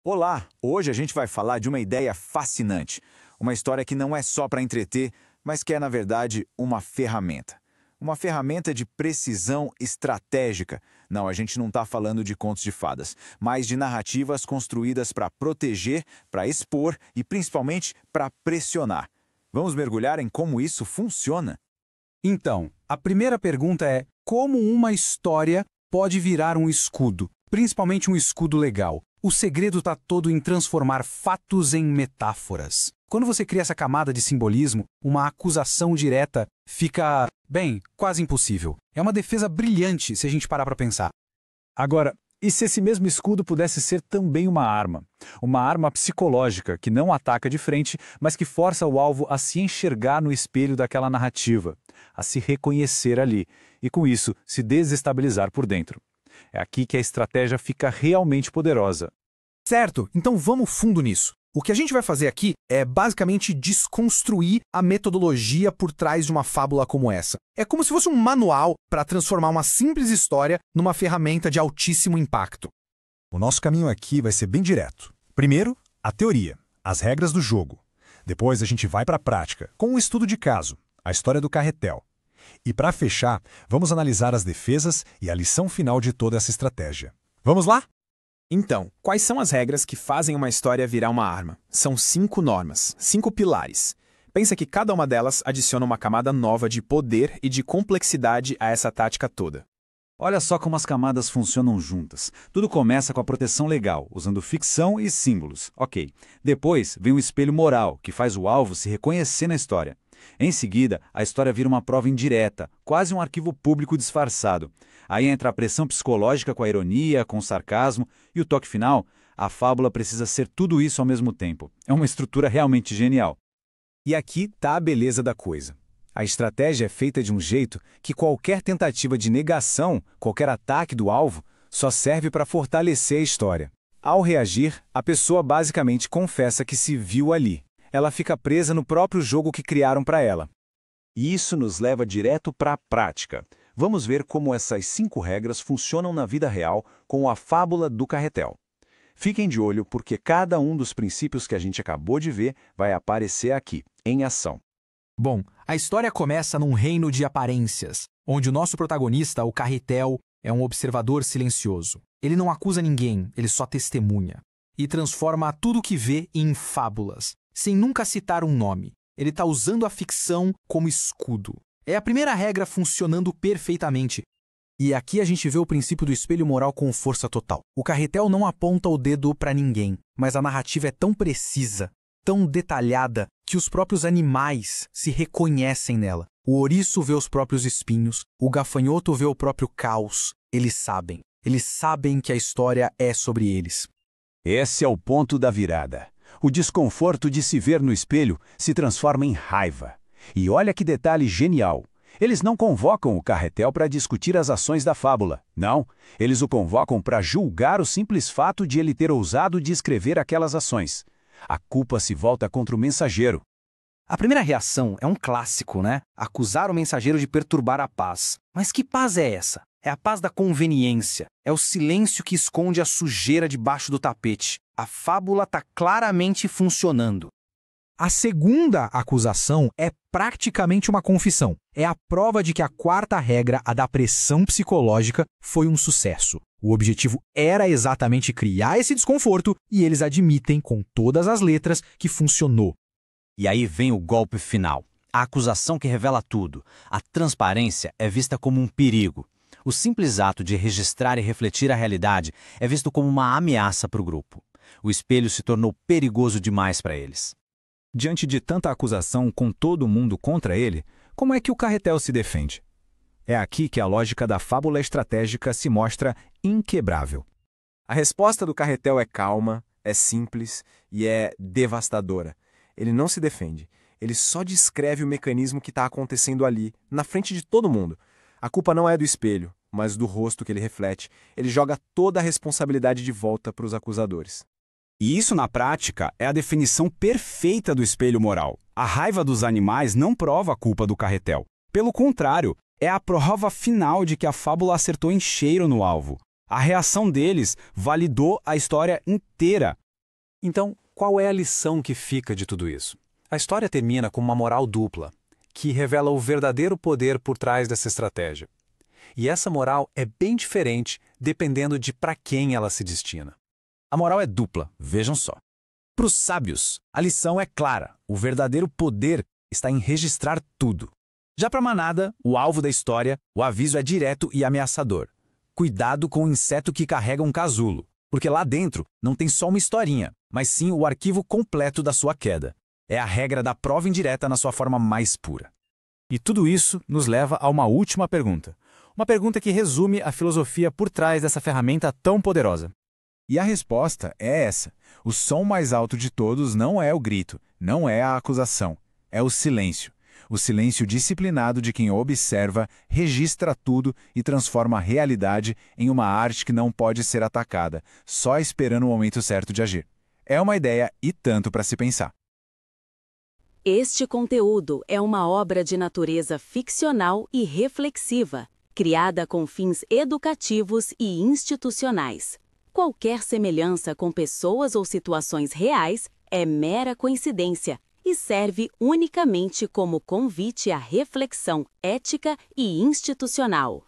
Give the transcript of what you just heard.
Olá! Hoje a gente vai falar de uma ideia fascinante. Uma história que não é só para entreter, mas que é, na verdade, uma ferramenta. Uma ferramenta de precisão estratégica. Não, a gente não está falando de contos de fadas, mas de narrativas construídas para proteger, para expor e, principalmente, para pressionar. Vamos mergulhar em como isso funciona? Então, a primeira pergunta é: como uma história pode virar um escudo? Principalmente um escudo legal. O segredo está todo em transformar fatos em metáforas. Quando você cria essa camada de simbolismo, uma acusação direta fica, bem, quase impossível. É uma defesa brilhante se a gente parar para pensar. Agora, e se esse mesmo escudo pudesse ser também uma arma? Uma arma psicológica que não ataca de frente, mas que força o alvo a se enxergar no espelho daquela narrativa, a se reconhecer ali e, com isso, se desestabilizar por dentro. É aqui que a estratégia fica realmente poderosa. Certo, então vamos fundo nisso. O que a gente vai fazer aqui é basicamente desconstruir a metodologia por trás de uma fábula como essa. É como se fosse um manual para transformar uma simples história numa ferramenta de altíssimo impacto. O nosso caminho aqui vai ser bem direto. Primeiro, a teoria, as regras do jogo. Depois a gente vai para a prática, com um estudo de caso, a história do carretel. E para fechar, vamos analisar as defesas e a lição final de toda essa estratégia. Vamos lá? Então, quais são as regras que fazem uma história virar uma arma? São 5 normas, 5 pilares. Pensa que cada uma delas adiciona uma camada nova de poder e de complexidade a essa tática toda. Olha só como as camadas funcionam juntas. Tudo começa com a proteção legal, usando ficção e símbolos. Ok. Depois vem o espelho moral, que faz o alvo se reconhecer na história. Em seguida, a história vira uma prova indireta, quase um arquivo público disfarçado. Aí entra a pressão psicológica com a ironia, com o sarcasmo, e o toque final, a fábula precisa ser tudo isso ao mesmo tempo. É uma estrutura realmente genial. E aqui tá a beleza da coisa. A estratégia é feita de um jeito que qualquer tentativa de negação, qualquer ataque do alvo, só serve para fortalecer a história. Ao reagir, a pessoa basicamente confessa que se viu ali. Ela fica presa no próprio jogo que criaram para ela. E isso nos leva direto para a prática. Vamos ver como essas 5 regras funcionam na vida real com a fábula do carretel. Fiquem de olho porque cada um dos princípios que a gente acabou de ver vai aparecer aqui, em ação. Bom, a história começa num reino de aparências, onde o nosso protagonista, o carretel, é um observador silencioso. Ele não acusa ninguém, ele só testemunha. E transforma tudo o que vê em fábulas, sem nunca citar um nome. Ele está usando a ficção como escudo. É a primeira regra funcionando perfeitamente. E aqui a gente vê o princípio do espelho moral com força total. O carretel não aponta o dedo para ninguém, mas a narrativa é tão precisa, tão detalhada, que os próprios animais se reconhecem nela. O ouriço vê os próprios espinhos, o gafanhoto vê o próprio caos. Eles sabem que a história é sobre eles. Esse é o ponto da virada. O desconforto de se ver no espelho se transforma em raiva. E olha que detalhe genial. Eles não convocam o carretel para discutir as ações da fábula. Não, eles o convocam para julgar o simples fato de ele ter ousado descrever aquelas ações. A culpa se volta contra o mensageiro. A primeira reação é um clássico, né? Acusar o mensageiro de perturbar a paz. Mas que paz é essa? É a paz da conveniência. É o silêncio que esconde a sujeira debaixo do tapete. A fábula está claramente funcionando. A segunda acusação é praticamente uma confissão. É a prova de que a quarta regra, a da pressão psicológica, foi um sucesso. O objetivo era exatamente criar esse desconforto e eles admitem com todas as letras que funcionou. E aí vem o golpe final. A acusação que revela tudo. A transparência é vista como um perigo. O simples ato de registrar e refletir a realidade é visto como uma ameaça para o grupo. O espelho se tornou perigoso demais para eles. Diante de tanta acusação com todo mundo contra ele, como é que o carretel se defende? É aqui que a lógica da fábula estratégica se mostra inquebrável. A resposta do carretel é calma, é simples e é devastadora. Ele não se defende. Ele só descreve o mecanismo que está acontecendo ali, na frente de todo mundo. A culpa não é do espelho, mas do rosto que ele reflete. Ele joga toda a responsabilidade de volta para os acusadores. E isso, na prática, é a definição perfeita do espelho moral. A raiva dos animais não prova a culpa do carretel. Pelo contrário, é a prova final de que a fábula acertou em cheio no alvo. A reação deles validou a história inteira. Então, qual é a lição que fica de tudo isso? A história termina com uma moral dupla, que revela o verdadeiro poder por trás dessa estratégia. E essa moral é bem diferente dependendo de para quem ela se destina. A moral é dupla, vejam só. Para os sábios, a lição é clara. O verdadeiro poder está em registrar tudo. Já para a manada, o alvo da história, o aviso é direto e ameaçador. Cuidado com o inseto que carrega um casulo, porque lá dentro não tem só uma historinha, mas sim o arquivo completo da sua queda. É a regra da prova indireta na sua forma mais pura. E tudo isso nos leva a uma última pergunta. Uma pergunta que resume a filosofia por trás dessa ferramenta tão poderosa. E a resposta é essa. O som mais alto de todos não é o grito, não é a acusação, é o silêncio. O silêncio disciplinado de quem observa, registra tudo e transforma a realidade em uma arte que não pode ser atacada, só esperando o momento certo de agir. É uma ideia e tanto para se pensar. Este conteúdo é uma obra de natureza ficcional e reflexiva, criada com fins educativos e institucionais. Qualquer semelhança com pessoas ou situações reais é mera coincidência e serve unicamente como convite à reflexão ética e institucional.